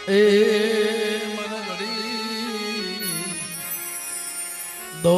એ મન ઘડી દો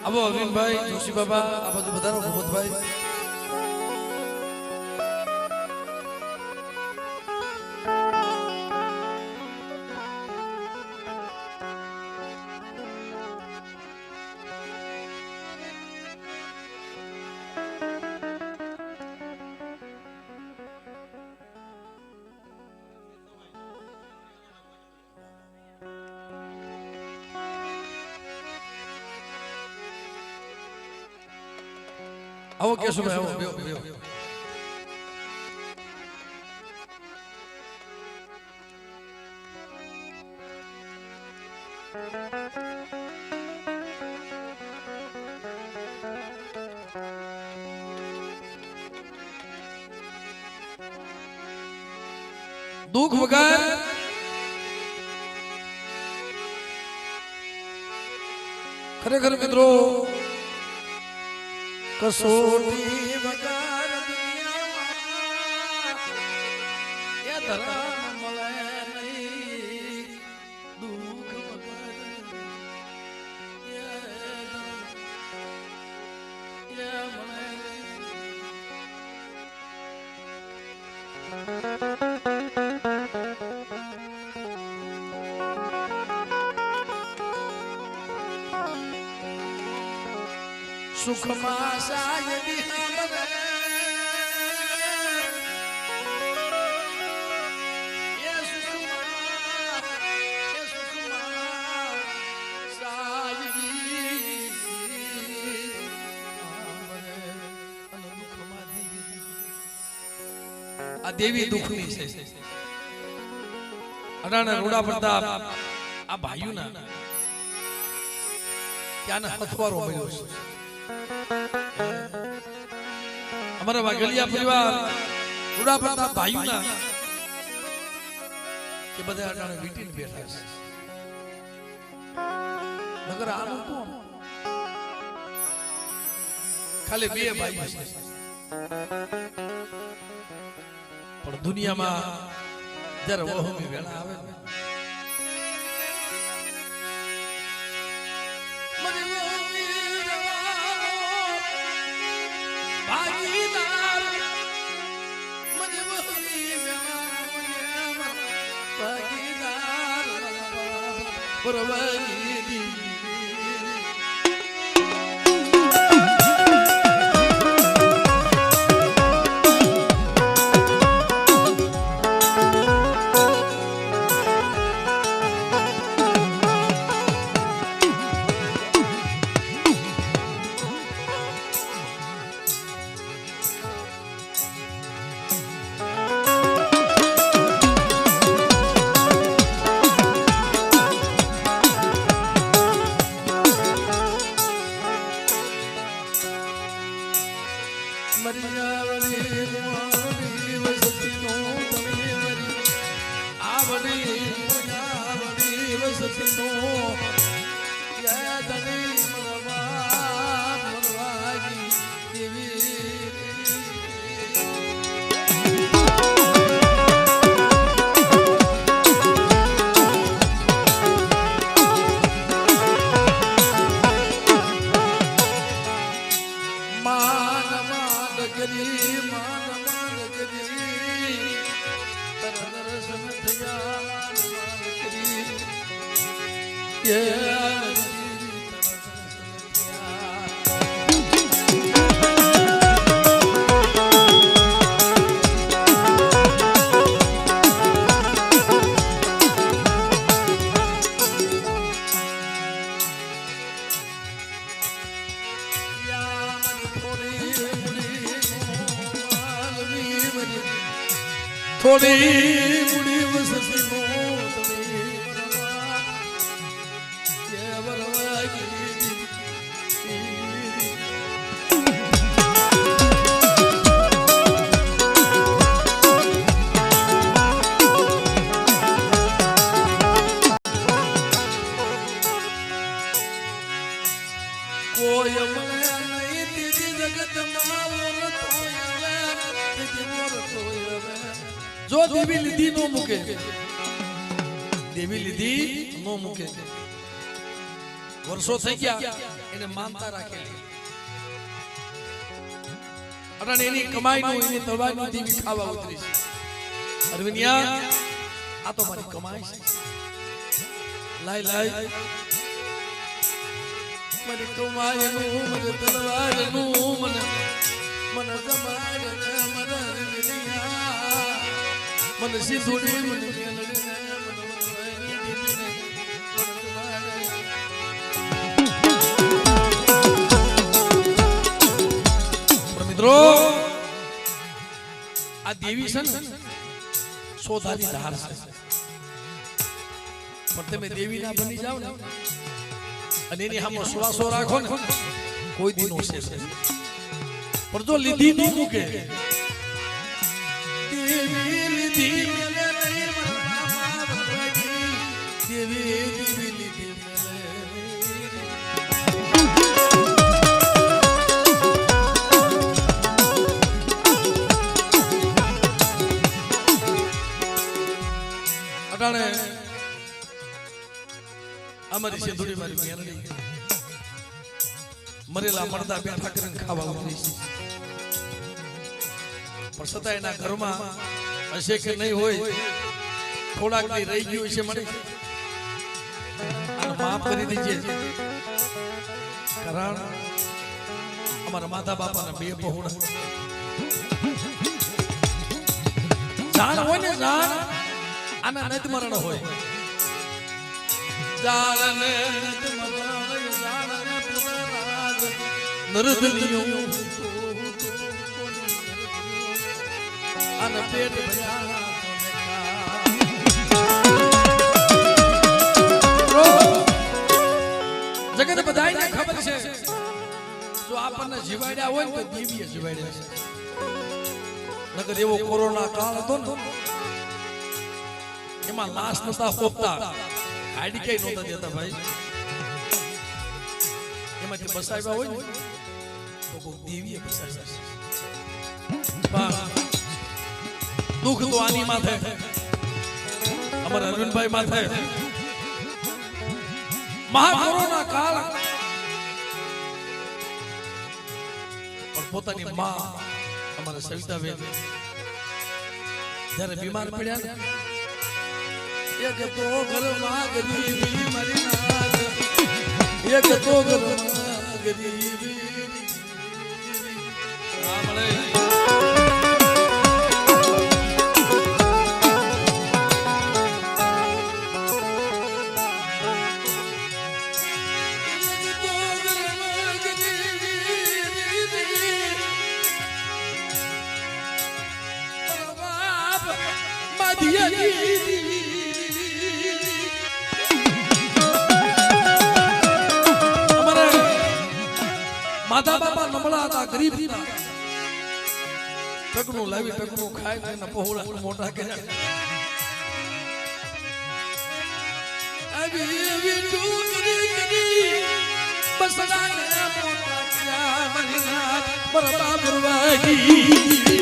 આવો અરવિંદભાઈ જોશી બાબા આ બાજુ બધાનો ભૂપતભાઈ આવો કેશુભાઈ આવો બેહો બેહો દુઃખ વગર ખરેખર મિત્રો કસોટી વગર દુનિયામાં એ ધર્મ મળે નહીં દુઃખ વગર એ મળે સુખમાં સાયદી હમરે એ સુખમાં સાયદી હમરે અને દુઃખમાં દેવી આ દેવી દુઃખની છે અડાણા રોડા પડતા આ ભાઈઓના ત્યાંના હથવારો મળ્યો છે અમારા વાઘલિયા પરિવાર રૂડા પડતા ભાઈઓના કે બધા અટાણે વીટીને બેઠા છે નગર આનું કોણ ખાલી બે ભાઈઓ છે પણ દુનિયામાં જ્યારે વહોમી વેળા આવે પરવાગી થોડી મુડી વસતી મોતની કે વરવાગી કોઈ મને નહીં દીદી જગતમાં જો દેવી લીધી નો મૂકે દેવી લીધી નો મૂકે વર્ષો થઈ ગયા એને માનતા રાખેલી અને એની કમાઈ નું એની તળવાની દેવી ખાવા ઉતરી છે અરવિંદિયા આ તો મારી કમાઈ છે લાઈ લાઈ મને કમાઈ નું મને તલવાર નું મને મને જમાય મને અરવિંદિયા મને સિંધુડી મને મિત્રો આ દેવી છે ને સોધાની ધાર છે પણ તમે દેવી ના બની જાવ ને અને એની સામે શ્વાસો રાખો ને કોઈ દી નો છે પણ જો લીધી નો મૂકે દેવી લીધી મેલે નહીં દેવી દેવી લીધી અટાણે અમારી સિંધુડી મારી મેરડી મરેલા મરદા બેઠા કરીને ખાવા ઉતરી છે પણ છતાં એના ઘરમાં હશે કે નહીં હોય થોડાક દી રહી ગયું છે મને આને માફ કરી દીજે કારણ અમારા માતા બાપાના બે પહોળા જાણ હોય ને જાણ આના નદ મરણ હોય જાણ ને નદ મરણ જાણ ને પુનરાજ નરદલિયો અને પેટ ભર્યા જગત બધાને ખબર છે જો આપણને જીવાડ્યા હોય ને તો દેવીએ જીવાડ્યા છે નકર એવો કોરોના કાળ હતો ને એમાં લાશ નતા હોપતા હાડી કઈ નહોતા દેતા ભાઈ એમાંથી બસાવ્યા હોય ને તો કોઈ દેવીએ બસાવ્યા દુઃખ તો આની માથે અમારા અરવિંદભાઈ માથે મહાકોરોના કાળ પણ પોતાની માં અમારા સવિતાબેન જ્યારે બીમાર પડ્યા ને એક તો ઘરમાં ગરીબી મારી નાથ એક તો ઘરમાં ગરીબી સાંભળે માતા બાપા નબળા હતા ગરીબ હતા ટકનું લાવી ટકનું ખાય ને પહોળા મોટા કર્યા આવી આવી ટુકડી કરી બસડા ને મોટા કર્યા મારી નાથ બરબા બરવાગી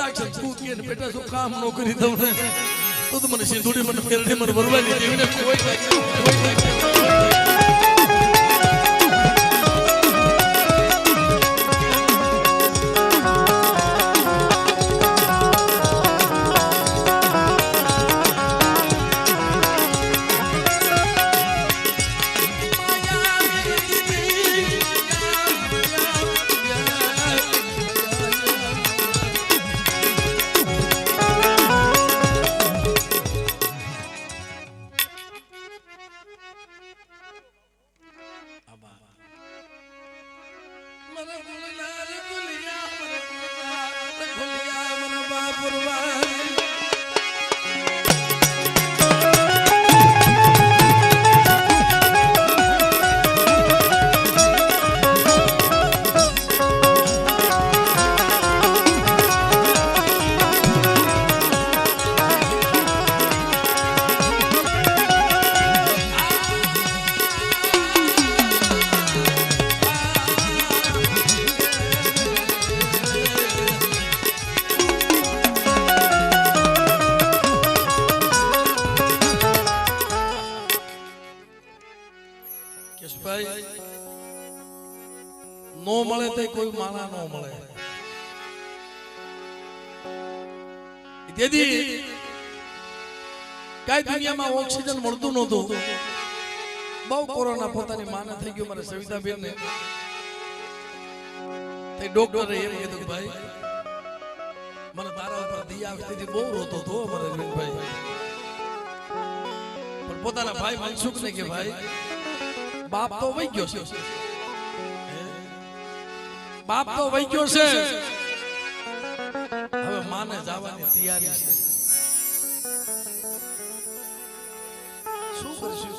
કદાચ તું કે બેટા શું કામ નો કરી દઉં ને તો મને સિંધુડી મને ફેરડી મને ભરવાની દેવીને કોઈ નો મળે તો કોઈ માણા નો મળે તેથી કઈ દુનિયામાં ઓક્સિજન મળતું નહોતું બહુ કોરોના પોતાની માને થઈ ગયો મારે સવિતાબેન ને તે ડોક્ટરે એમ કીધું ભાઈ મને તારા ઉપર દયા આવતી બહુ રોતો હતો મારે અરવિંદભાઈ પણ પોતાના ભાઈ મનસુખ ને કે ભાઈ બાપ તો વઈ ગયો છે બાપ તો વઈ ગયો છે હવે માને જવાની તૈયારી છે શું કરશું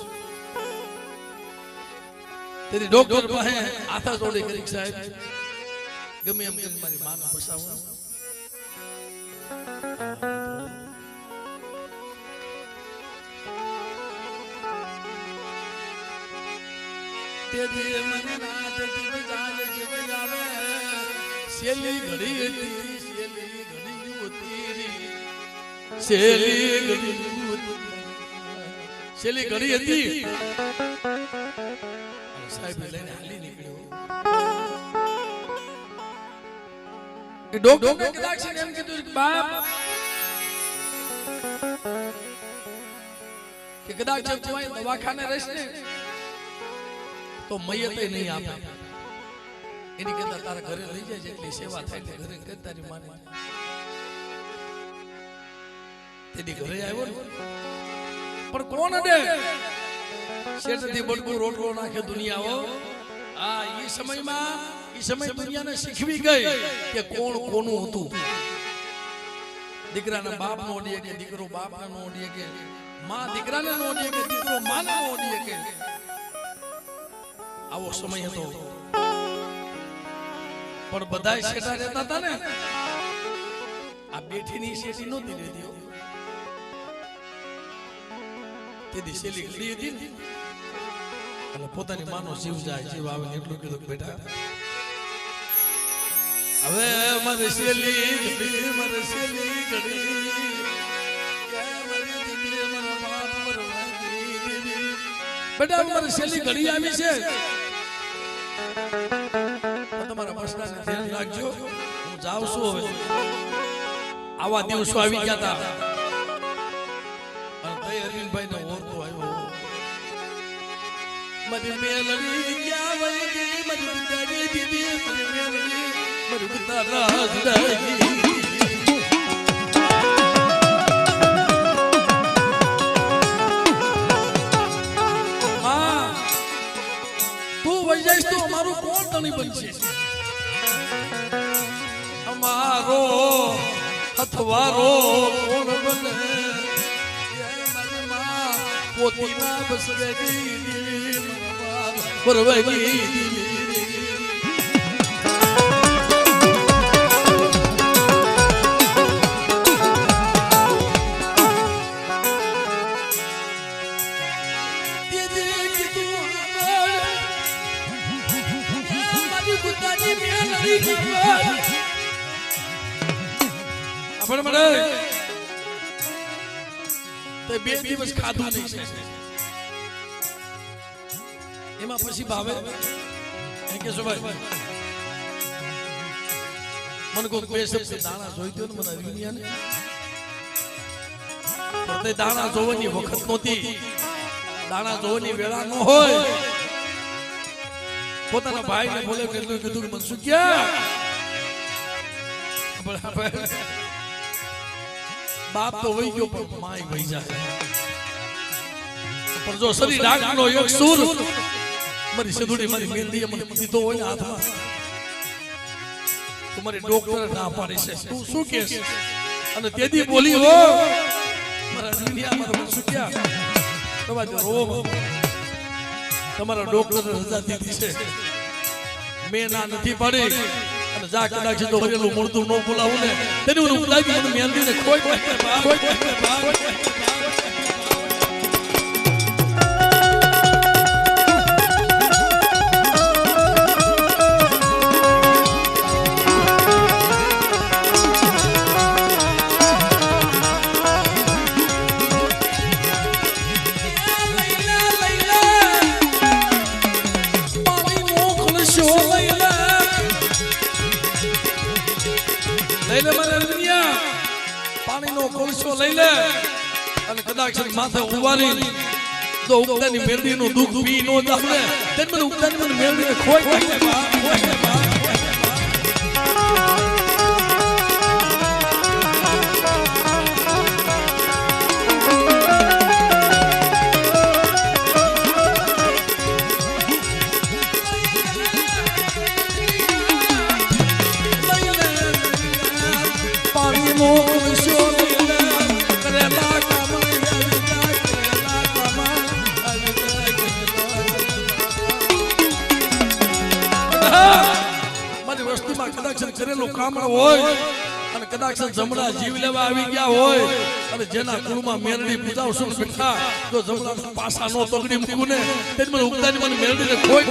તેની ડોક્ટર પાસે આથા જોડી કરી સાહેબ ગમે એમ કે મારી માને બસાવો તેદી મને રાત દી જાલે જીવ આવે શેલી ઘડી હતી શેલી ઘડી હતી સાહેબ લઈને હાલી નીકળ્યો એ ડોક્ટર કદાચ એમ કીધું કે બાપ કે કદાચ તું દવાખાને રહીશ ને તો મયતે નહીં આપે એની કરતા તારા ઘરે લઈ જાય જેટલી સેવા થાય તે ઘરે કર તારી માને તેની ઘરે આવ્યો ને પણ કોણ અડે શેઠથી બળકું રોટલો નાખે દુનિયાઓ આ એ સમય દુનિયાને શીખવી ગઈ કે કોણ કોનું હતું દીકરાના બાપ નો ઓડીએ કે દીકરો બાપના નો ઓડીએ કે માં દીકરાને નો ઓડીએ કે દીકરો માને નો ઓડીએ કે આવો સમય હતો પણ બધાય શેઠા રહેતા હતા ને આ બેઠીની શેઠી નહોતી રહેતી તે દિશેલી ઘડી હતી ને અને પોતાની માનો જીવ જાય જીવ આવે એટલું કીધું બેટા હવે મારે શેલી ઘડી બેટા મારે શેલી ઘડી આવી છે તમારા પ્રશ્નને ધ્યાન રાખજો હું જાઉં છું હવે આવા દિવસો આવી ગયા હતા અને તઈ અરવિંદભાઈ ને ઓરતો આવ્યો મારી મેલડી ક્યાં વઈ ગઈ મારી પિતાજી દીદી મારી મેલડી મારી પિતા રાજદાગી અમારું કોણ ધણી બનશે અમારો હથવારો કોણ બને પોતીના બસરેગી પરવગી આપણે મળે તો 2 દિવસ ખાધું નહીં છે એમાં પછી ભાવે એ કે ભાઈ મને કોઈ 2 શબ્દ દાણા જોઈતો ને મને અરવિંદિયાને તે દાણા જોવાની વખત નહોતી દાણા જોવાની વેળા ન હોય પોતાના ભાઈને બોલે કેટલું કીધું મનસુખિયા બાપ તો વહી ગયો પણ માય વહી જાય પણ જો શરીર ડાકનો એક સૂર મારી સદુડી મારી મેંદી મને દીધો હોય ને હાથમાં તમારી ડોક્ટર ના પાડી છે તું શું કહેશ અને તેદી બોલી હો મારા દુનિયામાં તો મનસુખિયા તમારે રોવો તમારા ડોક્ટર રજા દીધી છે મેં ના નથી પાડી અને જા કદાચ તો ભરેલું મળતું ન બોલાવું ને તેની હું લાગી મને મેંદીને કોઈ પાણીનો કોલસો લઈ લે અને કદાચ માથે ઉવારી જો ઉગતાની મેરડીનું દુઃખ પી નો જાવે તેમ મને ઉગતાની મને મેરડીને ખોઈ કરેલું કામ હોય અને કદાચ જમણા જીવ લેવા આવી ગયા હોય અને જેના કુળમાં મેરડી પૂજાવશું બેઠા જો જમણા પાસા નો તગડી મૂક્યું ને તે મને ઉગતાની મને મેરડીને કોઈ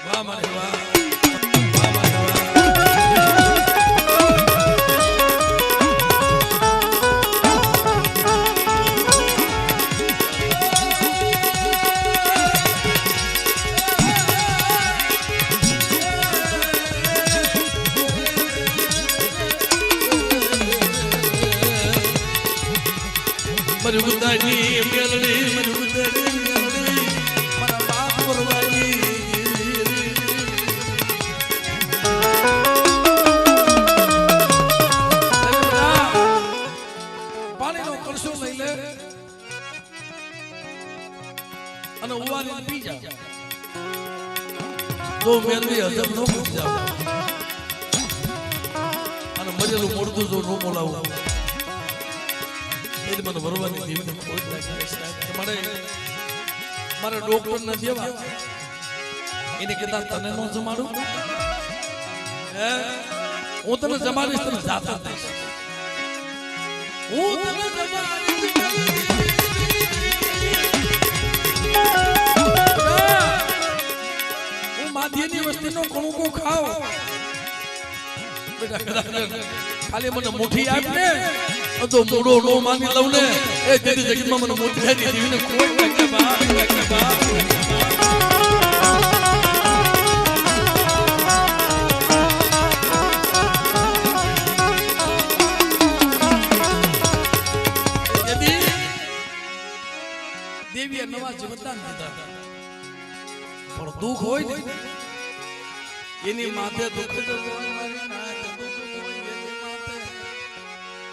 વાહ મારે વાહ મરુગતાની મેલડી મરુગતાની મેલડી મારા બાપ પરવાઈ પાણીનો કળશો લઈ લે અને ઉવારીને પી જા જો મેલડી હજમ ન પી જાવ અને મરેલું મોડું જો નો બોલાવું મને ભરવાની દેવીને ખોટ લાગી તમારે મારા ડોક્ટર નથી એવા એને કહેતા તને નો જમાડું હું તને જમાડીશ તને જાતા દઈશ હું તને હું માધ્યની વસ્તીનો કણુકો ખાવ બેટા કદાચ ખાલી મને મુઠ્ઠી આપ ને તો મોડો નો માની લઉં ને એ તેની જગતમાં મને મોટી થઈ દીવીને કોઈ કે બા દેવીએ નવા જીવનદાન દીધા પણ દુઃખ હોય ને એની માથે દુઃખ જ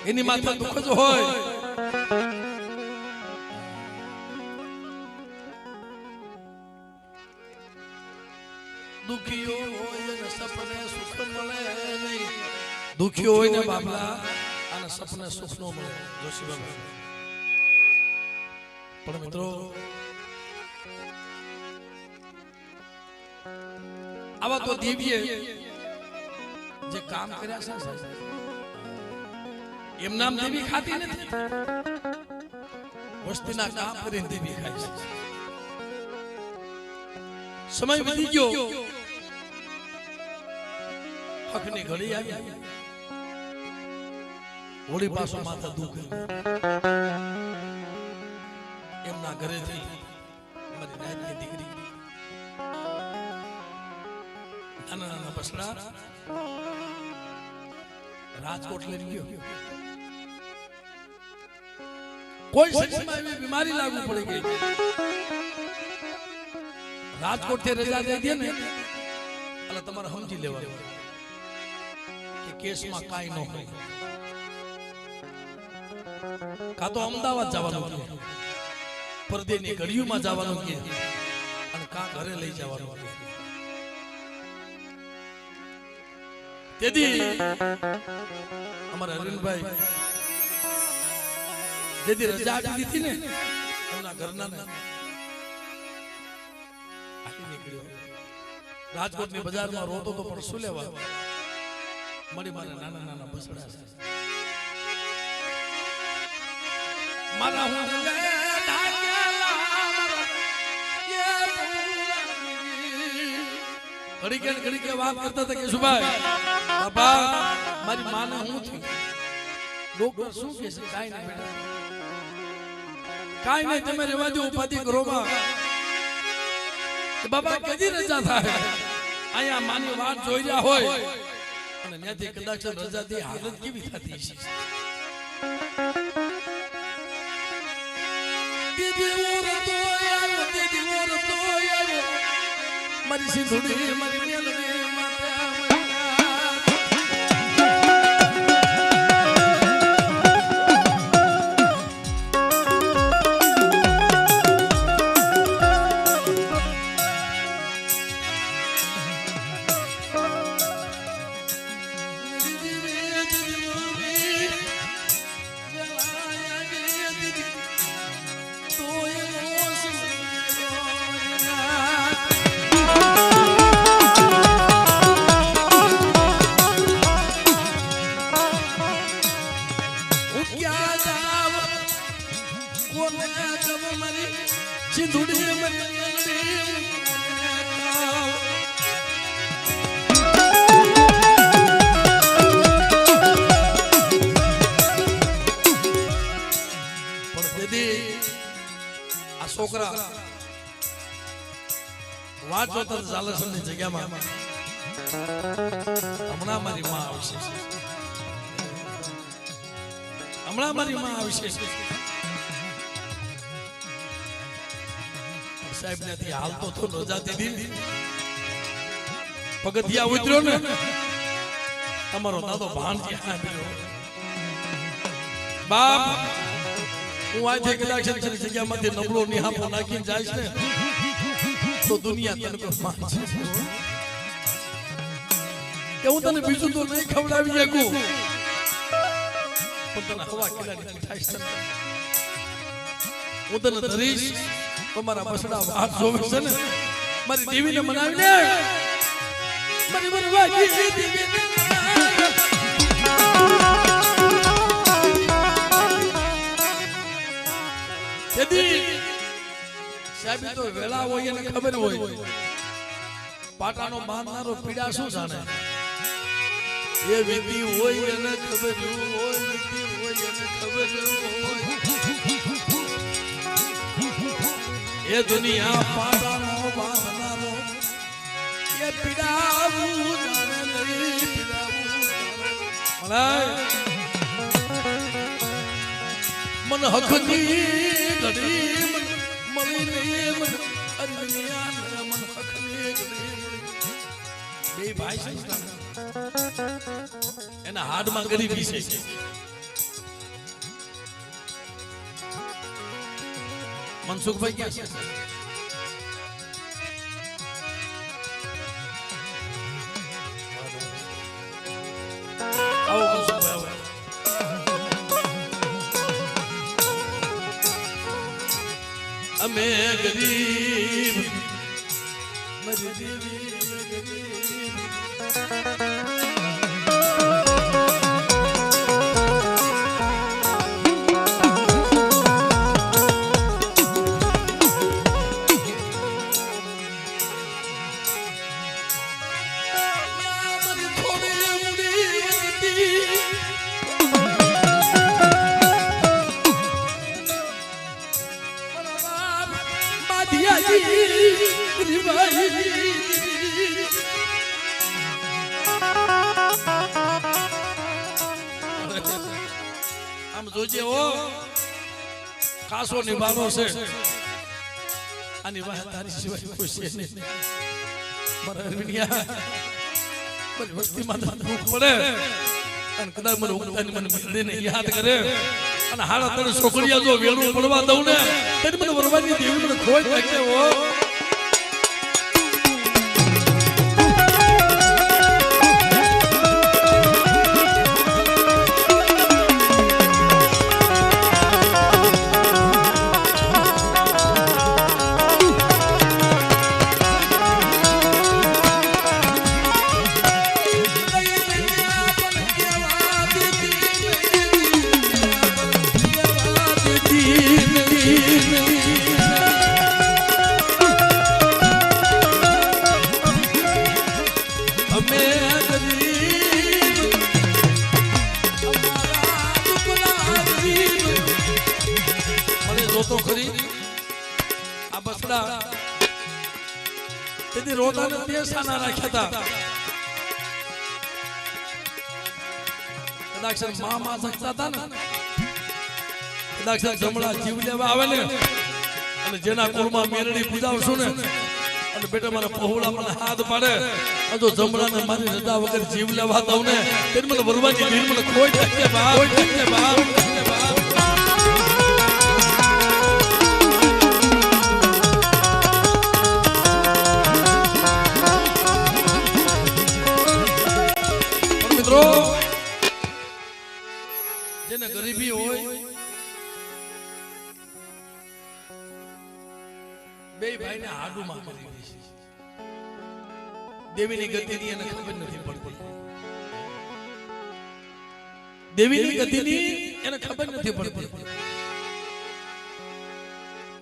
એની માથે દુઃખ જ હોય દુખીઓ હોય ને સપને સુખ મળે નહીં દુખીઓ હોય ને બાબલા અને સપને સુખ નો મળે જોશીબાબા પણ મિત્રો આવા તો દેવીએ જે કામ કર્યા છે એમ નામ દેવી ખાતી નથી, વસ્તીના કામ કરીને દેવી ખાય છે. સમય વધી ગયો, હકની ઘડી આવી, હોળી પાછો માથા દુખે. એમના ઘરેથી અમારી નાયકની દીકરી નાના નાના બસડા રાજકોટ લઈ ગયો. કોઈ શરીરમાં એવી બીમારી લાગુ પડી ગઈ, રાજકોટ થી રજા દઈ દે ને એટલે તમારે સમજી લેવાનું કે કેસમાં કાંઈ ન હોય. કાં તો અમદાવાદ જવાનું કે, પરદેની ઘડીઓમાં જવાનું કે, અને કાં ઘરે લઈ જવાનું કે. તેથી અમારા હરીનભાઈ જેથી રજા આપી દીધી ને એમના ઘરના રાજકોટની બજારમાં રોતો તો પણ શું લેવા મારી મારા નાના નાના બસડા છે. મારા હું ઘડી કે વાત કરતા હતા કે સુભાઈ બાપા મારી માને હું થયું, ડોક્ટર શું કહે છે? કાઈ નહીં બેટા, કાઈ નહીં, તમે રહેવા દો, ઉપાધિ કરો બા. બાબા કદી રજા થાય? અહીંયા માની વાત જોઈ રહ્યા હોય અને ત્યાંથી કદાચ રજાથી હાલત કેવી થતી છે. મારી સિંધુડી મારી મેલડી છોકરા વાત જોતા ઝાલસરની જગ્યામાં હમણાં મારી માં આવશે, હમણાં મારી માં આવશે. સાહેબ નથી હાલતો તો રજા દીધી, પગથિયા ઉતર્યો ને તમારો દાદો ભાણજી આવ્યો. બાપ હું આજે કદાચ જગ્યામાંથી નબળો નિહાપો નાખીને જાય ને તો દુનિયા તને માનશે કે હું તને બીજું તો નહીં ખવડાવી શકું, પણ તને હવા કિલાની મીઠાઈ છે હું તને ધરીશ. તમારા બસડા વાત જોવે છે ને મારી દેવીને મનાવીને મારી મનવાજી દેવીને સાહેબ તો વેલા હોય એને ખબર હોય પાટાનો બાંધનારો પીડા શું જાણે. એ વિધિ હોય એને ખબર હોય, વિધિ હોય એને ખબર હોય. એ દુનિયા પાટાનો બાંધનારો એ પીડાવું જાણે નહીં, પીડાવું મન હકની ઘડી બે ભાઈ છે એના હાથમાં ગરીબી છે. મનસુખભાઈ ક્યાં છે? આવો મનસુખભાઈ, અમે ગરીબ મારી દેવી ગરીબ આમ જોજે ઓ કાસો નિભાનો છે આની વાત તારી સિવાય કોઈ છે નહીં મારા અરવિંદિયા બધી વસ્તીમાં દુઃખ પડે અને કદાચ મને ઉગતાની મને મેળીને યાદ કરે અને હાડા તને છોકરીયા જો વેણું પડવા દઉં ને તેની મને વરવાની દેવી મને ખોઈ નાખે ઓ તો ખરી આ બસડા તેથી રોતાને દેશાના રાખ્યા હતા કદાચ મામા શકતા હતા ને કદાચ જમણા જીવ લેવા આવે ને અને જેના કુળમાં મેરડી પૂજાવશું ને અને બેટા મારા પહોળા મને હાથ પાડે જો જમણાને મારી રજા વગર જીવ લેવા દઉં ને તેને મને વરવાની દીન મને ખોઈ નાખે બાપ જેને ગરીબી હોય બે ભાઈને હાડુમાં કરી દે છે દેવીની ગતિની એને ખબર નથી પડતી દેવીની ગતિની એને ખબર નથી પડતી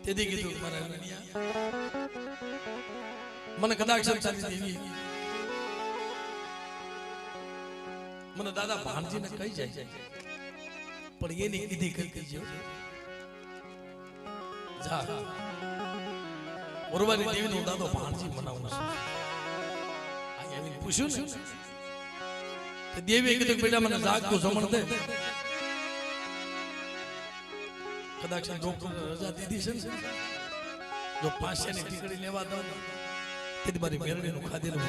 તેથી કીધું મારા અરવિંદિયા મને કદાચ સંતાની દેવી મને દાદા ભાણજીને કહી જાય પણ એની કીધી કરતી છે જા વરવાની દેવીનો દાદો ભાણજી મનાવવાનો છે આ એવી પૂછ્યું ને તો દેવીએ કીધું બેટા મને જાગતું જમણ દે કદાચ ડોક્ટર રજા દીધી છે ને જો પાસેની ટીકડી લેવા દો તેથી મારી મેરડીનું ખાધેલું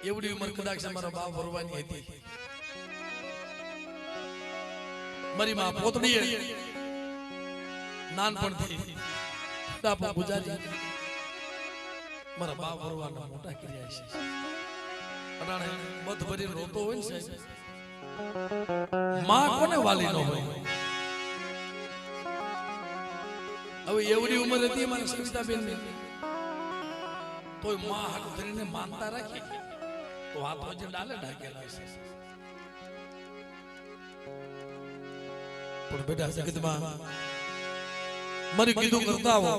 એવડી ઉંમર કદાચ મારા બાપ ભરવાની હતી મારી માં પોતડીએ નાનપણથી ડાપો ગુજારી મારા બાપ ભરવાના મોટા કર્યા છે અડાણે બધ ભરી રોતો હોય ને સાહેબ માં કોને વાલી ન હોય હવે એવડી ઉંમર હતી મારી સવિતાબેન ની તોય માં હાથ ધરીને માનતા રાખી તો હાથો જે ડાલે ઢાકેલા છે પણ બેટા જગતમાં મારી કીધું કરતા હો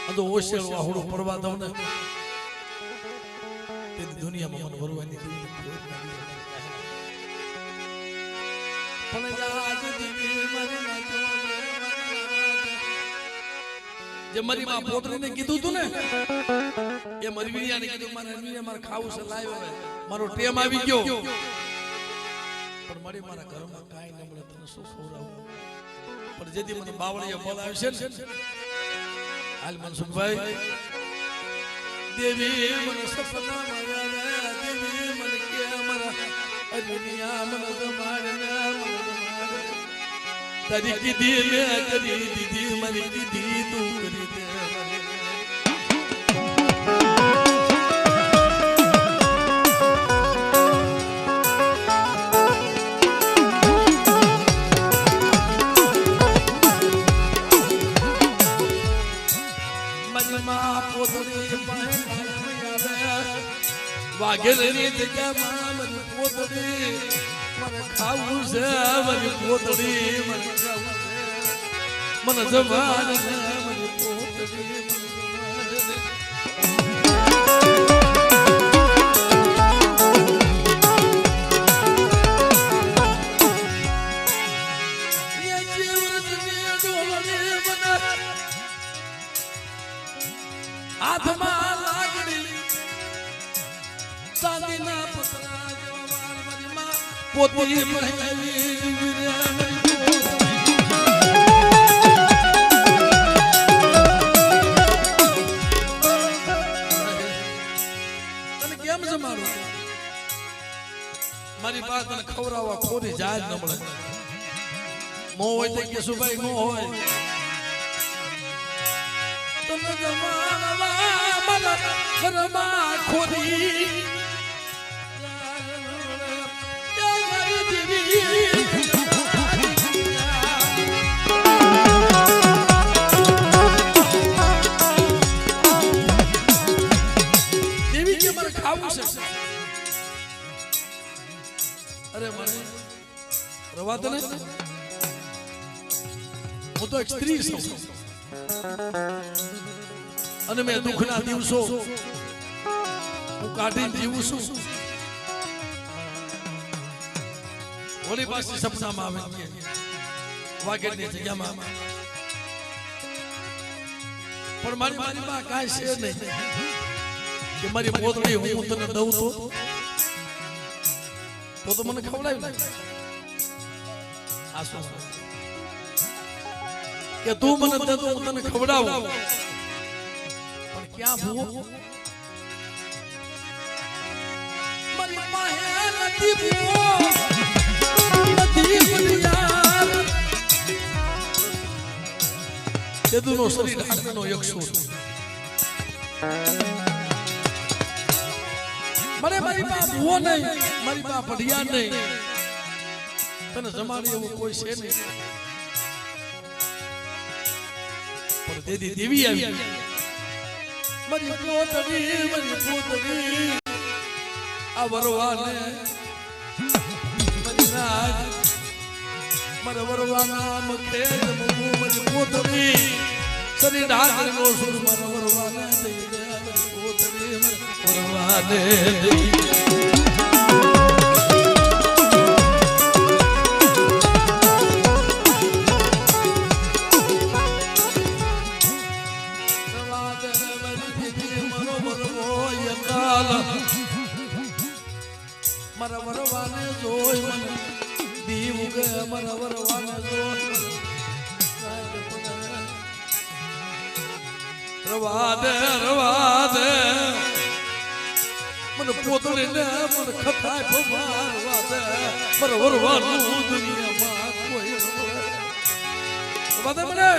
આ તો ઓશેળ વાહુડું પડવા દઉં ને તે દુનિયામાં મને વરવાની પણ જે મારી માં પોતરીને કીધું તું ને એ મારી વિનિયાને કીધું મારે અરવિંદિયા મારે ખાવું છે લાવ્યો મારો ટેમ આવી ગયો પણ મારી મારા ઘરમાં કાઈ ન મળે તને શું ખવડાવું પણ જેથી મને બાવળીએ બોલાવે છે ને હાલ મનસુખભાઈ દેવી મને સપનામાં આવે દેવી મને કે મારા અરવિંદિયા મને જમાડે તારી કીધી મેં કરી દીધી મારી કીધી તું કરી દે મનમાં પોતરી વાઘેરની જગ્યામાં મને પોતરી મને ખાવું છે મારી પોતડી મને ખાવું છે મને જવાન છે મારી પોતડી હાથમાં લાગડી ચાંદીના પતરા જેવા મારી માં પોતી પહેરી તને કેમ છે મારું મારી પાસે તને ખવડાવવા ખોરી જાય ન મળે મોં હોય તો કે સુભાઈ નો હોય તને જમાડવા મારા ઘરમાં ખોરી દેવી કે મારે ખાવું છે અરે મને રવા દે ને હું તો એક સ્ત્રી છું અને મેં દુઃખના દિવસો હું કાઢીને જીવું છું ઓલી પાસે સપનામાં આવે વાગેરની જગ્યામાં પણ મારી માં કાંઈ છે નહીં કે મારી પોતડી હું તને દઉં તો મને ખવડાવી ને આસુ કે તું મને દે તો હું તને ખવડાવું પણ ક્યાં ભૂવો મારી માહે નથી ભૂવો નથી બલિયાર તેદુનો શરીર આટનો યક્ષો મને મારી બા ભૂવો નહીં મારી બા પઢિયા નહીં તને જમાડી એવું કોઈ છે નહીં પણ દેદી દેવી આવી મારી પોતડી આ વરવાને મારી નાગ મારા વરવાના મખે મારી પોતડી શરીર ઢાકર નો સુર મારા વરવાને દઈ દે મારી પોતડી મારા વરવાને દઈ મારા વરવાને જોઈ મને દીવ કે મારા વરવાને જોઈ રવા દે મને પોતળી ને મને ખતાય ભગવાન રવા દે મારા વરવાનું દુનિયામાં કોઈ રવા દે મને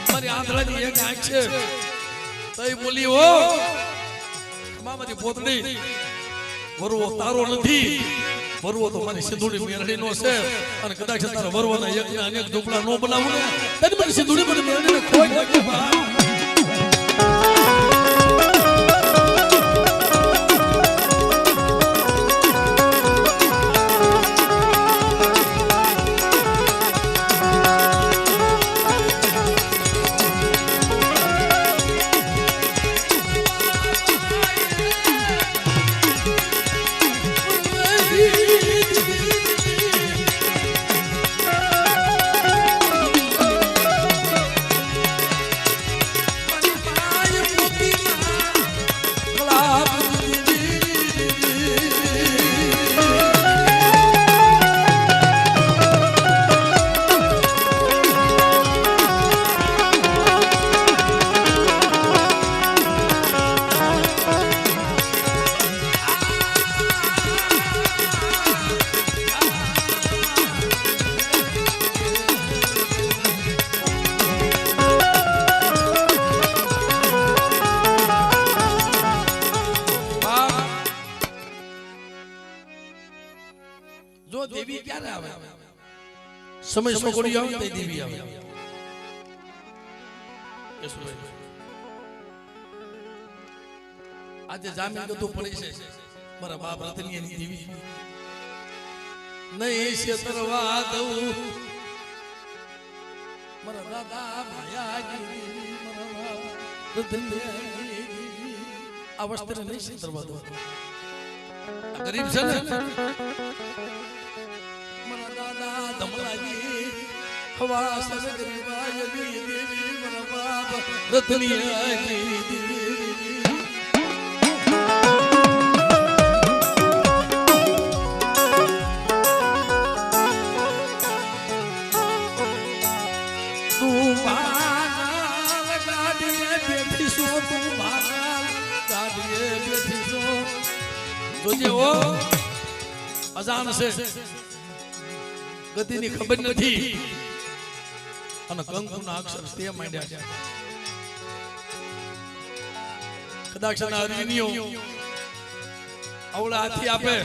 મારી આંધળાની એક આંખ છે તઈ બોલી હો મારી પોતળી વરવો તારો નથી વરવો તો મારી સિંધુડી મેરડી નો છે અને કદાચ તારા વરવાના એક ને અનેક ઢોકળા નો બનાવું ને તને મારી સિંધુડી મને મેરડી ને ખોઈ નાખ્યું જો દેવી ક્યારે આવે સમય સગોડી આવે તો દેવી આવે આજે જામીન ગતું પડી છે મારા બાપ રતનીની દેવી નહીં છેતરવા દઉં મારા દાદા ભાયાગીરી મારા હૃદયગીરી આ વસ્તુને નહીં છેતરવા દઉં ગરીબ છે ને મારા દાદા ધમલાજી હવા સર ગરીબાય દેવી મારા બાપ રતનીયાગીરી દેવી જોજે ઓ અજાણ છે ગતિની ખબર નથી અને કંકુના અક્ષર તે માંડ્યા છે કદાચ ના અરજીનીઓ આવડા હાથી આપે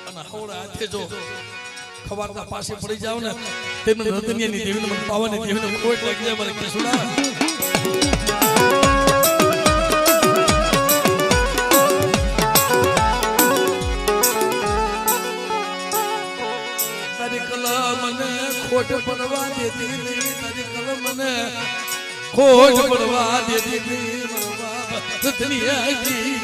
અને આવડા હાથે જો ખવારના પાસે પડી જાવ ને તેમને રતનિયાની દેવીને મને પાવાની દેવીને ખોટ લાગી જાય મારે કેસુડા ખોટ પડવા દેતી નહીં તારી કલમને ખોટ પડવા દેતી નહીં મારા બાપ રતનિયાજી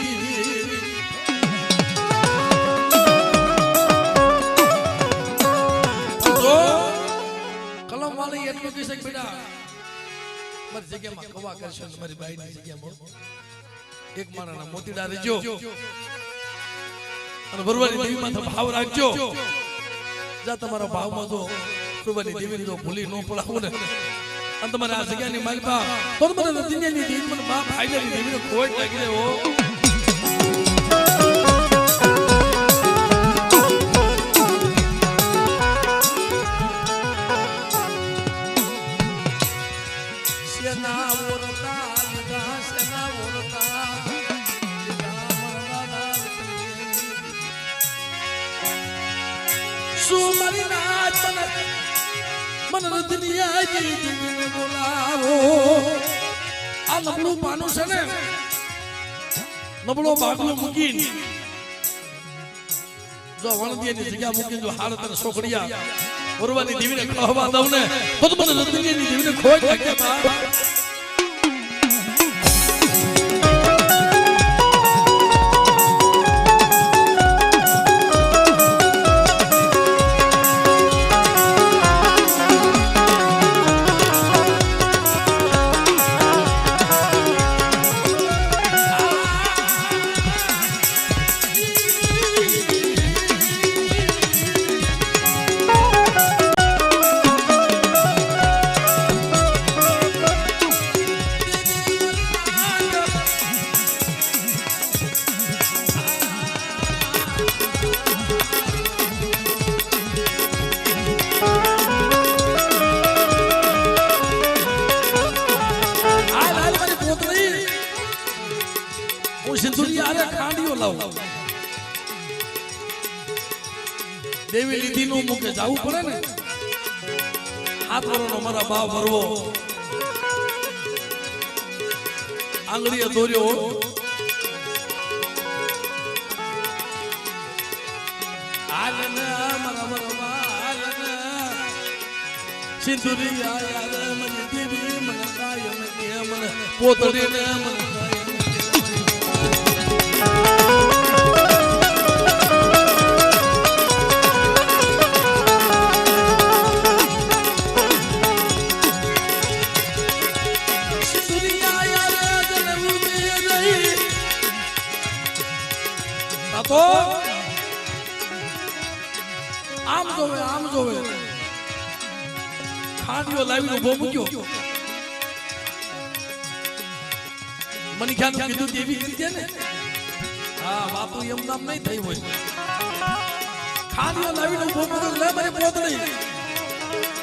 જો કલમ વાળી એટલું કહી શકે બેટા મારી જગ્યામાં કવા કરશો મારી બાઈની જગ્યામાં એક મારાના મોતીડા રહેજો અને ભરવાની દેવીમાં ભાવ રાખજો જા તમારા ભાવમાં જો પ્રભુની દેવીને જો ભૂલી ન પડાવો ને અને તમારે આ જગ્યાની માલિકા તો મને રતિનિયાની દેવી મને બાપ આઈલાની દેવીને ખોટ લાગી જાય હો સેના ઓરતા લીધા સેના ઓરતા સુમરી નાચ મને રતનિયાજી દેવીને બોલાવો આ નબળું પાનું છે ને નબળો બાગલો મૂકીને જો વણદીની જગ્યા મૂકીને જો હાલ તને સોકડિયા વરવાની દેવીને કહવા દઉં ને તો મને રતનિયાની દેવીને ખોટ લાગે બા દેવી લીધી નું મુકે જવું પડે ને હાથ વરોનો મારા ભાવ ભરવો આંગળીએ દોર્યો મારા ભરવા સિંદુરી આયા મને દેવી મને કાયમ કે મને પોતડી ને મને તો આમ જોવે ખાંડીઓ લાવીને ઉભો મૂક્યો મને ખ્યાલ કીધું દેવી કરી છે ને હા વાતો એમ નામ નહીં થઈ હોય ખાંડીઓ લાવીને ઉભો મૂક્યો લે મારી પોતડી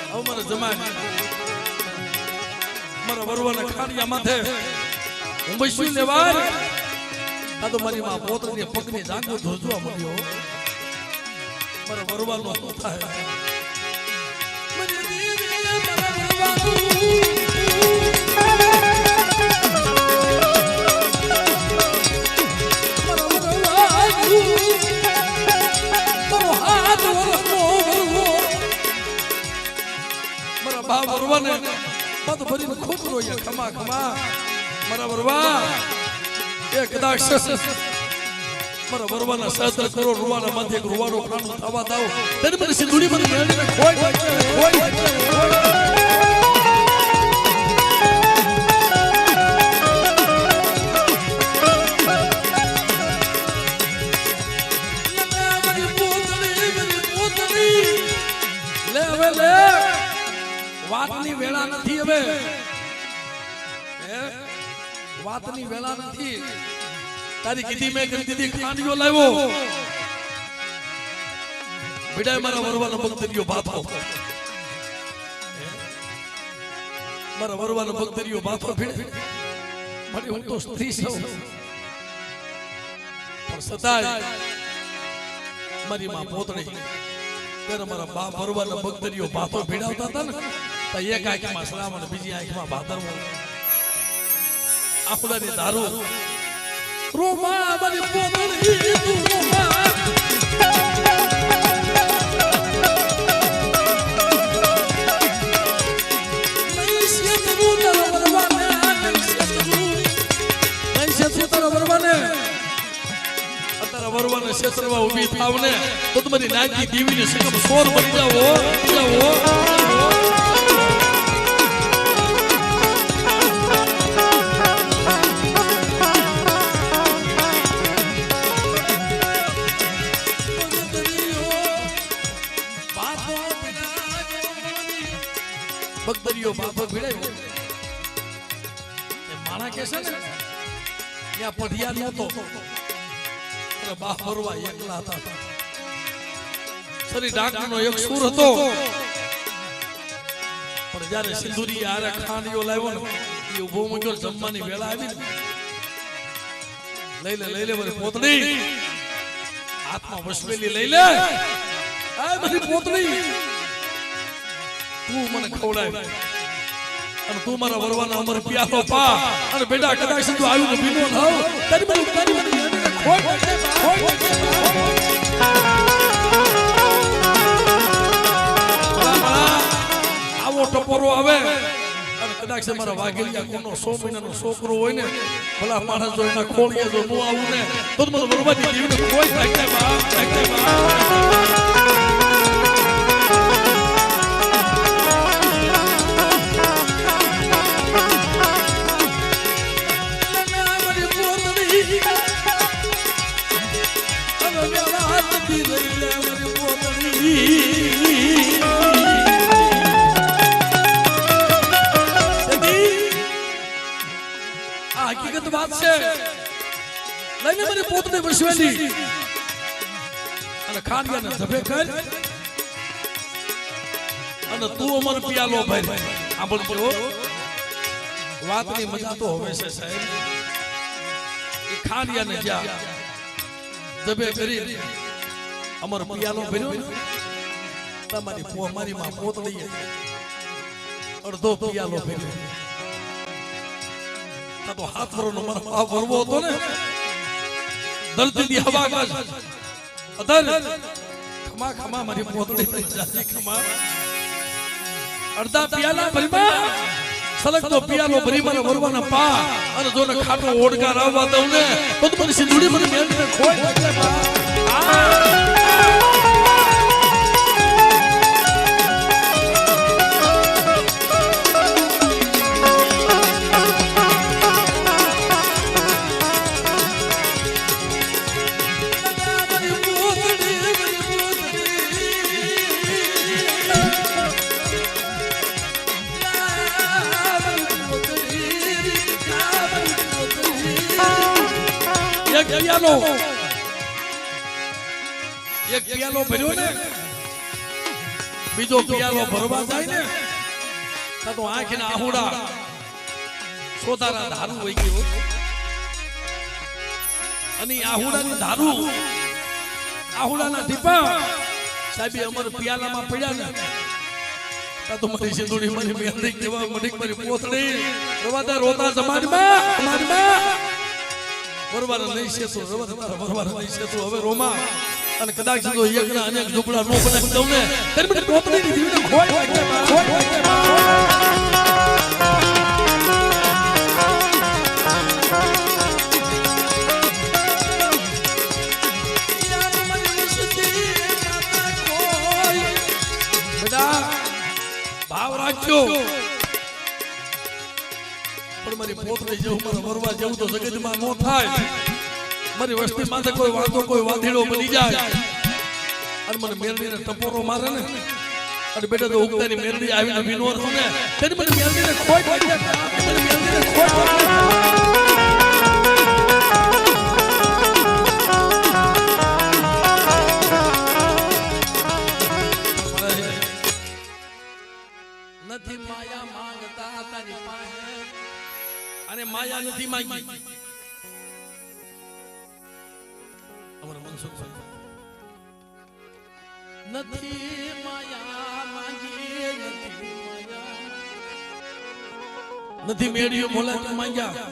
હવે મારા જમાય મારા વરવાના ખાંડિયા માથે હું બેસી લેવાય આ તો મારી માં પોતની પગની જાંગો ધોજવા મળ્યો મારા વરવાનો થાય મારા વરવાનો કરો ખમા ખમા મારા વરવા એ કદાચ મારા વરવાના 17 કરોડ રૂવાના માંથી એક રૂવાનો ખાનું થવા દાવ તેને મને સિંધુડી મને મેળવીને ખોઈ વાતની વેળા નથી હવે વાતની વેળા નથી તારી કીધી મેં કરી દીધી ખાંડિયો લાવ્યો બેટા મારા વરવાનો ભક્તરીયો બાપો મારા વરવાનો ભક્તરીયો બાપો ભીડે મને હું તો સ્ત્રી છું પણ સદાય મારી માં પોતડી ત્યારે મારા બાપ વરવાનો ભક્તરીયો બાપો ભીડાવતા હતા ને તો એક આંખમાં સલામ અને બીજી આંખમાં ભાદરવો આખુડાની દારૂ રોમા મારી પોતડી તું રોમા વરવાને ક્ષેત્રમાં ઊભી થાવ ને તો તમારી નાગી દેવીને સકમ સોર બની જાઓ ભક્તરીઓ બાપો ભીડાય માણા કે છે ને ત્યાં પઢિયા નહોતો બા ફરવા એકલા હતા સરી ડાકનો એક સુર હતો પણ જ્યારે સિંદુરી આરે ખાંડિયો લાવ્યો ને એ ઉભો મૂક્યો જમવાની વેળા આવી લઈ લે મારી પોતડી હાથમાં વસવેલી લઈ લે આ બધી પોતડી તું મને ખવડાવ અને તું મારા વરવાના અમર પ્યાસો પા અને બેટા કદાચ તું આવ્યું તો બીનો થાવ તારી મને આવો ટપોરો આવે અને કદાચ મારા વાઘેલિયા કોનો 100 મહિનાનો છોકરો હોય ને ભલા માણસ જો એના ખોળીએ જો નો આવું ને તો મને બરબાદી જીવને કોઈ થાય હકીકત વાત છે લઈને મારી પોતને વસવેલી અને ખાડિયાને ધબે કર અને તું અમર પિયાલો ભાઈ આ બોલજો વાતની મજા તો હવે છે સાહેબ એ ખાડિયાને જા ધબે કરી અમર પિયાલો ભર્યો ને તમારી મારી માં પોતડી અડધો પિયાલો ભર્યો તો હાથ ભરવાનો મારો આ ભરવો હતો ને દલતી હવા ગાજ અધર ખમા ખમા મારી પોતડી જાજી ખમા અડધા પિયાલા ભરીમાં સલગ તો પિયાલો ભરી મારા વરવાના પા અને જોને ખાટો ઓડકાર આવવા દઉં ને તો મારી સિંધુડી મને મેળવીને ખોઈ એક પિયાલો ભર્યો ને બીજો પિયાલો ભરવા જાય ને તો આંખના આહુડા સોદારા ધારું વહી ગયો અને આહુડાની ધારું આહુડાના ટીપા સાહેબ અમર પિયાલામાં પડ્યા ને તો મારી સિંધુડી મારી મેંદી કેવા મડીક મારી પોતડી રવાદા રોતા સમાજમાં વરવાના નહીં છે તો વરવાના નહીં છે તો હવે રોમા અને કદાચ જો એકના અનેક ઝૂંપડા નો બનાવી દઉં ને ત્યારે મને પોતડીની દીવીને ખોઈ પણ મારી પોત લઈ જવું મારા વરવા જવું તો જગતમાં નો થાય મારી વસ્તી માથે કોઈ વાંધો કોઈ વાંધીડો બની જાય અને મને મેરડીને ટપોરો મારે ને અને બેટા તો ઉગતાની મેરડી આવીને વિનોદ ને તેની મને મેરડીને ખોટ વાગે મને મેરડીને ખોટ વાગે નથી માયા માંગતા તારી પાસે અને માયા નથી માંગી અમાર મનસુખભાઈ નથી માયા માંગી નથી માયા નથી મેળ્યો મોલા માંગ્યા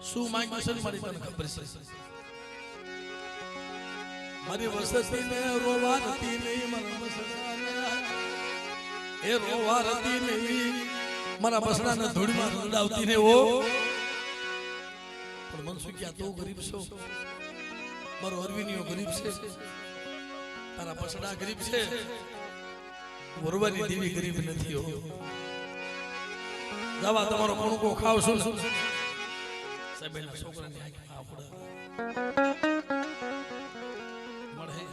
શું માંગ્યું છે મારી તને ખબર છે મારી વસતી ને રોવા નથી નહીં મારા વસતાને એ રોવા હતી નહીં મારા બસડાને ધૂળમાં રડાવતી ને ઓ પણ મનસુખિયા તો ગરીબ છો મારો અરવિંદીઓ ગરીબ છે તારા બસડા ગરીબ છે વરવાની દેવી ગરીબ નથી હો જવા તમારો કણકો ખાવ છું સાહેબના છોકરાની આંખ આપડા મળે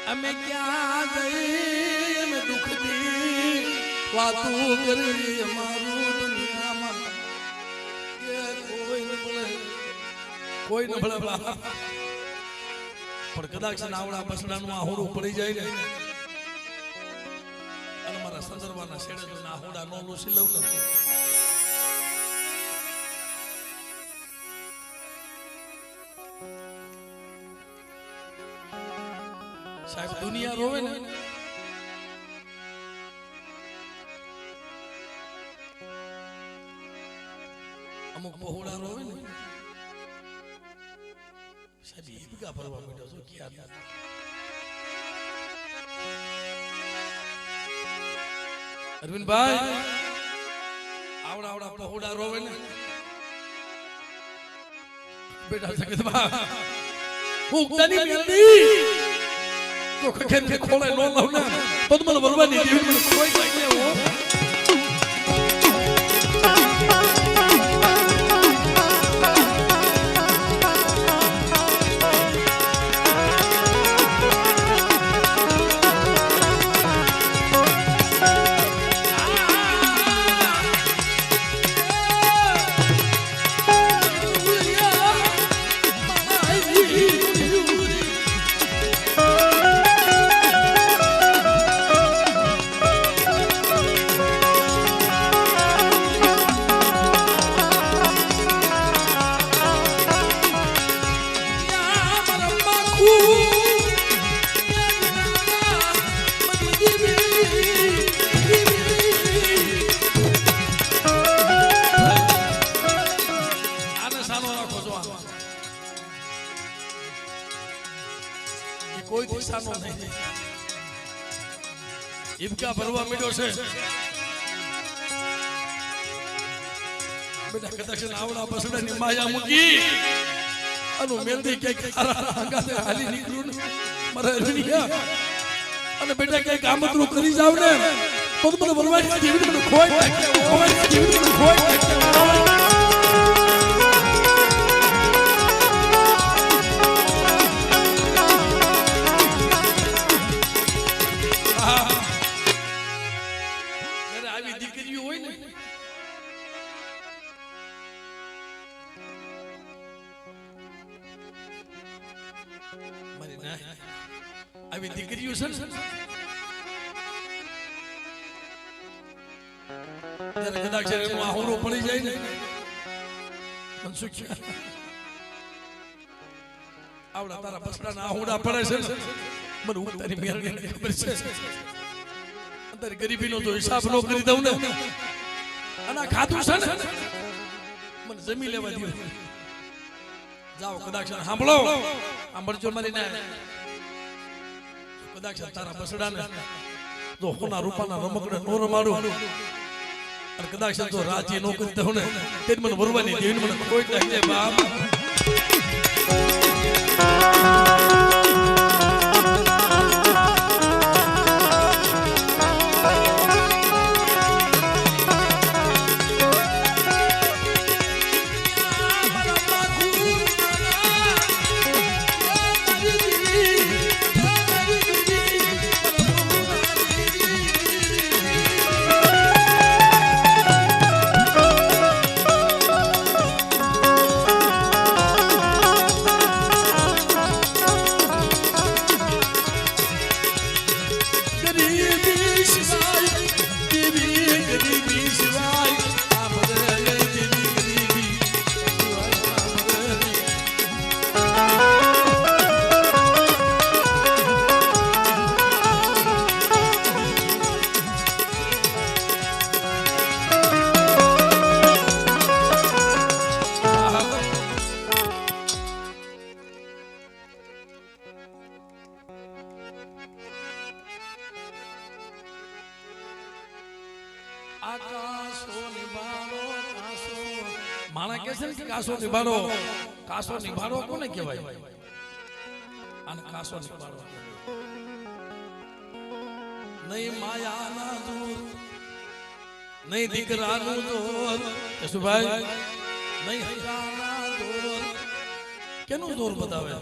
અમે ક્યાં જઈએ અમે દુઃખની વાતો કરી અમારું દુનિયામાં કે કોઈ ન મળે કોઈ ન મળે પણ કદાચ નાવડા બસડાનું આહોડું પડી જાય ને અને મારા સંદર્ભના શેડે જો આહોડા નો લૂસી લઉં ને સાહેબ દુનિયા રોવે ને અમુક બહોળા રોવે ને સાહેબ ઈબકા ભરવા માંડ્યો છો ક્યાં અરવિંદભાઈ આવડા આવડા બહોળા રોવે ને બેટા જગતમાં હું તની મેલડી તો ખખેર કે ખોળે નો લાવ ને તો મને વરવાની દેવી મને કોઈ લાગે હો કોઈ દિશાનો નહીં ઈબકા ભરવા મળ્યો છે બેટા કદાચ આવડા બસડાની માયા મૂકી અને મેલડી કે ખારા અંગાતે હાલી નીકળું ને મારા રણિયા અને બેટા કે કામતરું કરી જાવ ને તો મને બરવાડી જેવી મને ખોઈ નાખે જેવી મને ખોઈ નાખે આવી દીકરીઓ છે ત્યારે કદાચ એનો આહોરો પડી જાય ને મનસુખિયા આવડા તારા બસડાના આહોડા પડે છે મને ઉતારી મેરડી ખબર છે અંતર ગરીબીનો જો હિસાબ નો કરી દઉં ને અને ખાધું છે ને મને જમી લેવા દો જાઓ કદાચ સાંભળો સાંભળજો મારી ને કદાચ તારા બસડાને જો હોના રૂપાના રમકડે નો રમાડું અને કદાચ જો રાજી નો કરી દઉં ને તે મને વરવાની દેવી મને કોઈ નાખે બાપ આકાશો નિભાડો કાસો માણા કે છે કે કાસો નિભાડો કોને કહેવાય અને કાસો નિભાડો નહીં માયાના દૂર નહીં દીકરાનું દોર કેશુભાઈ નહીં હજાના દોર કેનું દોર બતાવે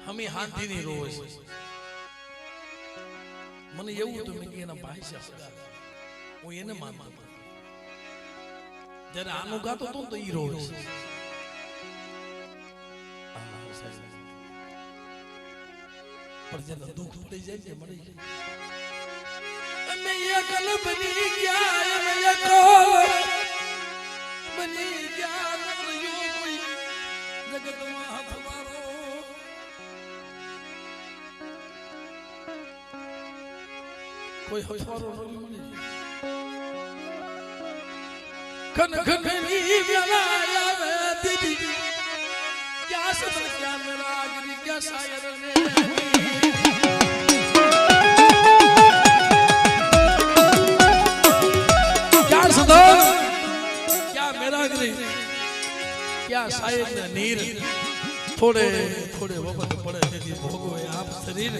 અમે હાંધીની રોજ મને એવું હતું કે એના ભાઈ છે હું એને માનતો જ્યારે આનું ગાતો હતો તો ઈ રોજ પણ જ્યારે દુઃખ પડી જાય છે મળી જાય અમે એકલ બની ગયા અમે એકલ બની ગયા જગતમાં તમારો કોઈ હસવારો નથી મળી ખન ખનની વેલા આવે દીદી ક્યાં સબર ક્યાં મેરા આગરી ક્યાં શાયર ને ક્યાં સદર ક્યાં મેરા આગરી ક્યાં શાયર ને નીર થોડે થોડે વખત પડે તેથી ભોગવે આપ શરીર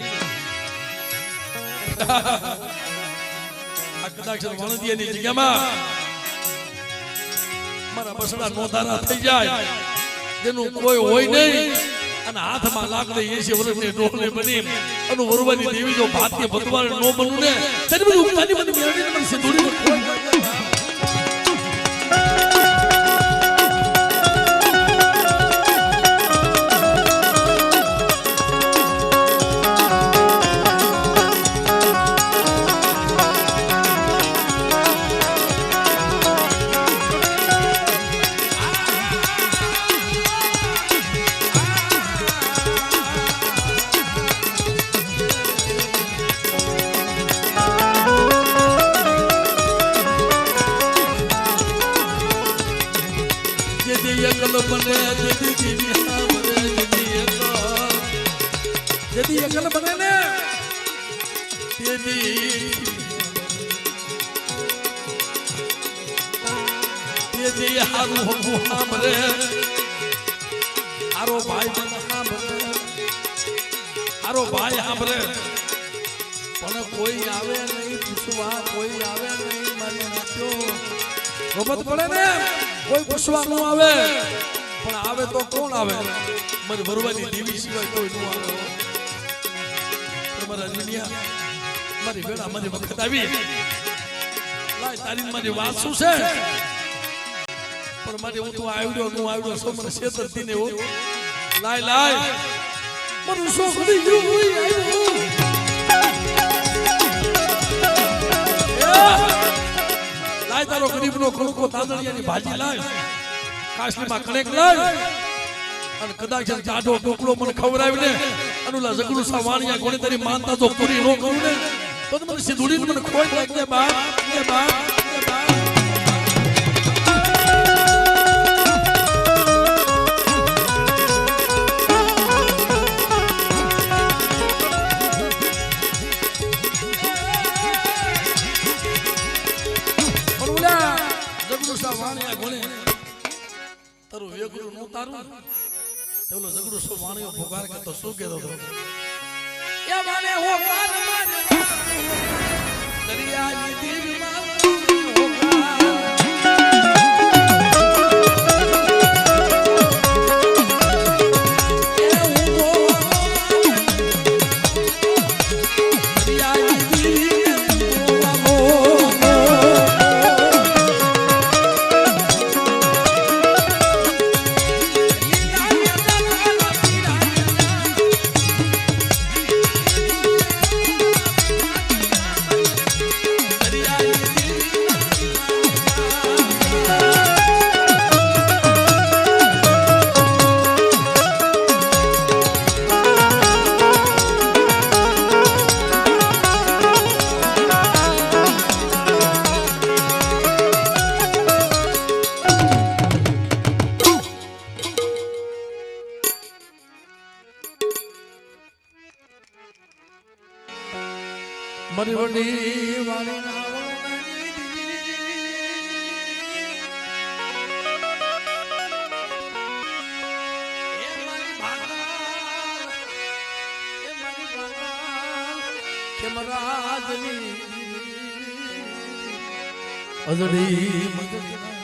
આ કદાચ વણદિયાની જગ્યામાં મારા બસડા નોંધારા થઈ જાય જેનું કોઈ હોય નહીં અને હાથમાં લાકડી 80 વર્ષની ડોલને બની અને વરવાની દેવી જો ભાતીય ભગવાન નો બનું ને તેની બધી ઉગતાની બધી મેળવીને મને સિંધુડી કોઈ यदि अकल बने ने यदि हारू हो हमरे हारो भाई हमरे पण कोई आवे नहीं पूछवा कोई आवे नहीं माने नाचो रोबत पड़े ने कोई पूछवा न आवे पण आवे तो कोण आवे मरी भरवानी देवी सिवाय कोई न आवे તમારા દુનિયા મારી વેળા મારી વખત આવી લાય તારી મારી વાત શું છે પણ મારી હું તો આવડ્યો નો આવડ્યો સો મને શેતર દીને હો લાય મારું છોકરી જોઈ આવ્યો લાય તારો ગરીબનો કણકો તાંદળિયાની ભાજી લાય કાશલીમાં કણેક લાય અને કદાચ જાડો ટોકલો મને ખવરાવી ને અનુલા જગડુ સા વાણિયા કોણે તારી માનતા તો પૂરી નો કરું ને તો મને સિંધુડી મને ખોઈ લાગે બાપ કે બાપ અનુલા જગડુ સા વાણિયા કોણે તારું વેગરું નો તારું તેલો ઝઘડો સો વાણિયો ભોગાર કે તો શું કેતો તો એ માને હો કાર માને દરિયાની દીવમાં Yeah. મારી વડી વાળી અજડી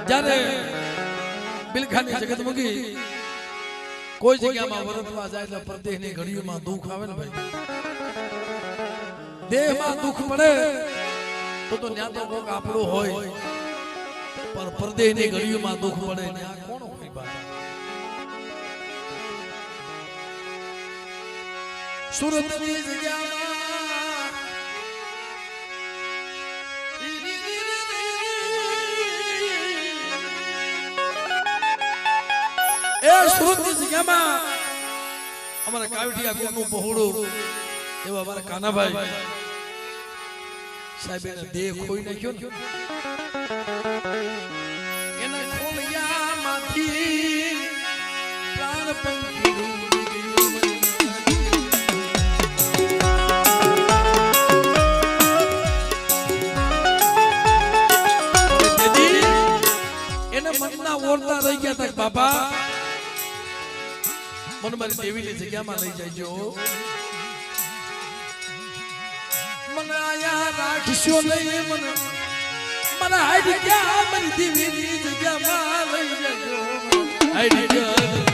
જ્યારે બિલખાની જગત મૂકી કોઈ જગ્યામાં વરતવા જાય એટલે પ્રદેહની ઘડીઓમાં દુઃખ આવે ને ભાઈ, દેહમાં દુઃખ પડે તો ત્યાં તો કોક આપણું હોય, પણ પ્રદેહની ઘડીઓમાં દુઃખ પડે ત્યાં કોણ હોય ભાઈ? સુરતની જગ્યામાં સુરતની જગ્યામાં અમારા કાવઠિયા કોનું પહોળું એવા અમારા કાનાભાઈ સાહેબ એને દેહ ખોઈ નાખ્યો ને, એના ખોળિયામાંથી પ્રાણ પંખી એને મનના ઓરતા રહી ગયા હતા બાપા, મને મારી દેવીની જગ્યામાં લઈ જાયજો, મને આયા રાખશો નહીં, મને મને હાઈડ ગયા મારી દેવીની જગ્યામાં લઈ જાયજો, હાઈડ ગયા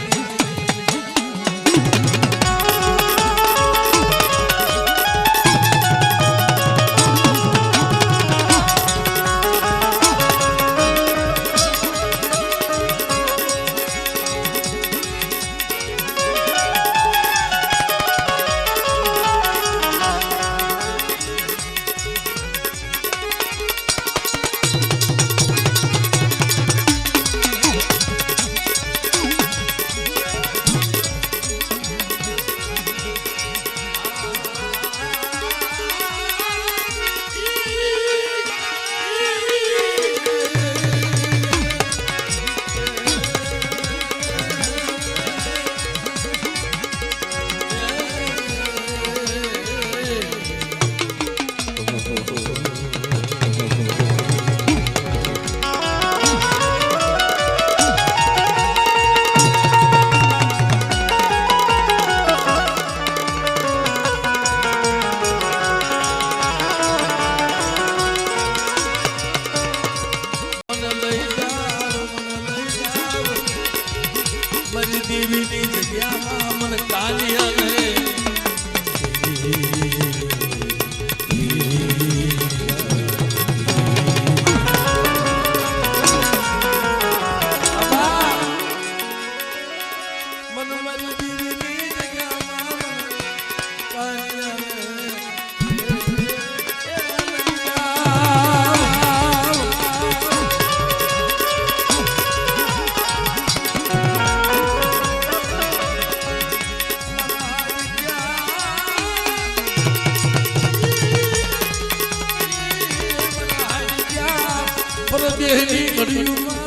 દેહની ઘડીઓમાં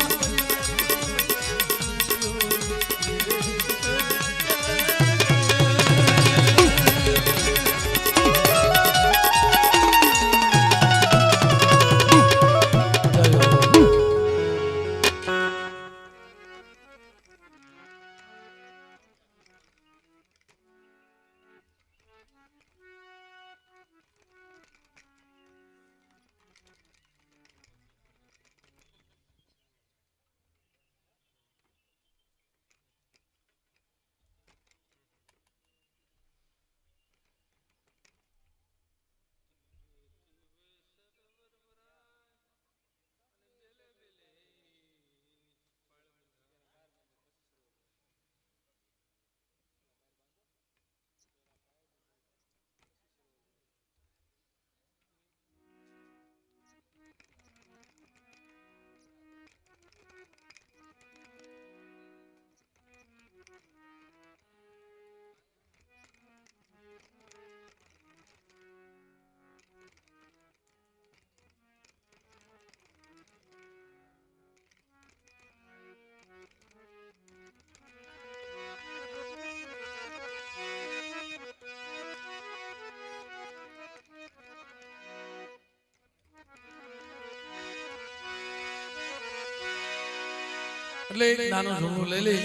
એટલે એક નાનું ઝૂણું લઈ લે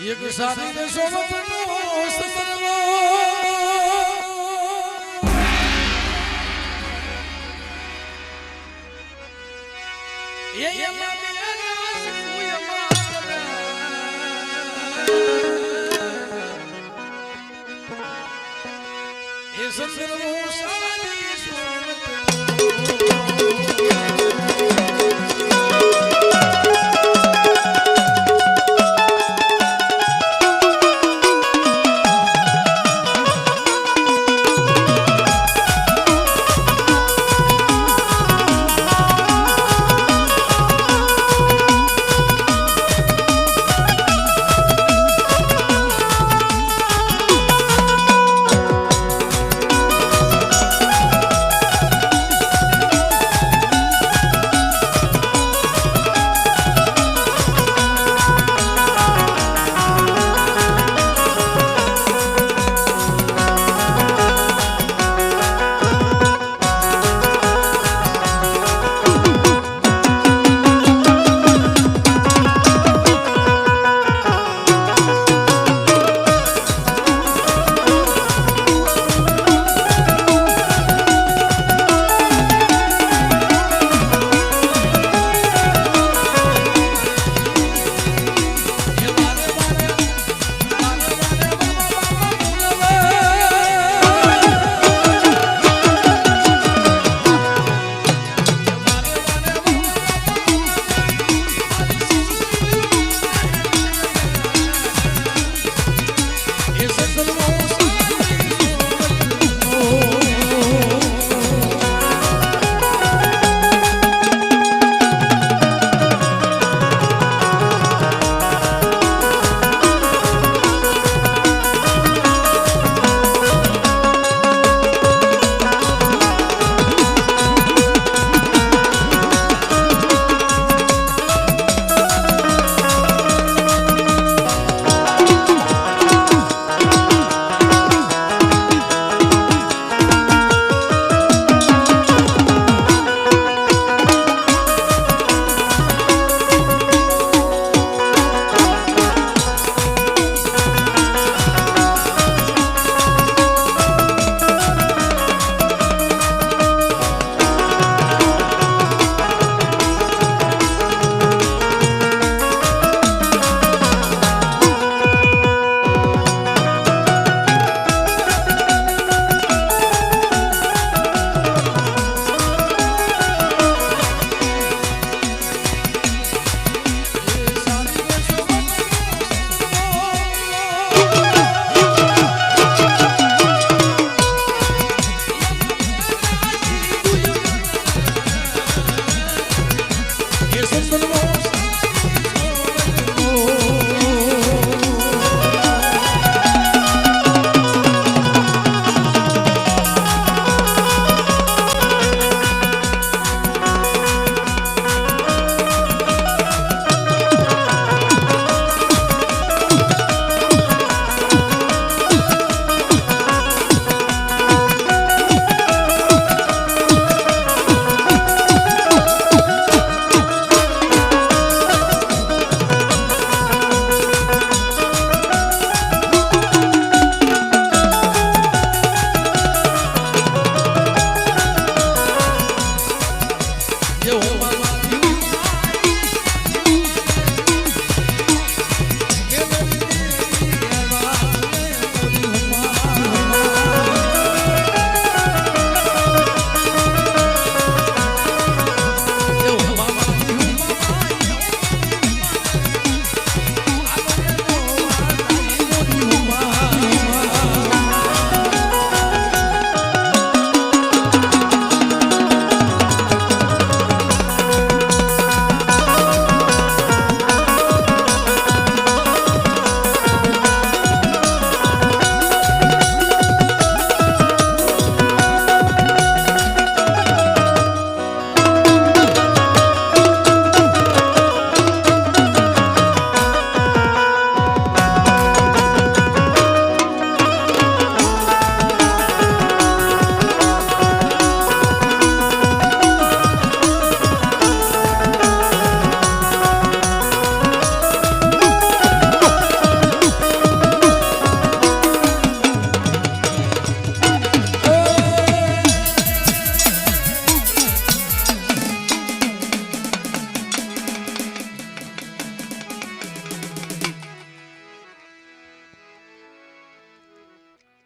એક સારી ને સોનતનો સતરવો એ એમાં બેના સુયમાં એ સતરવો સારી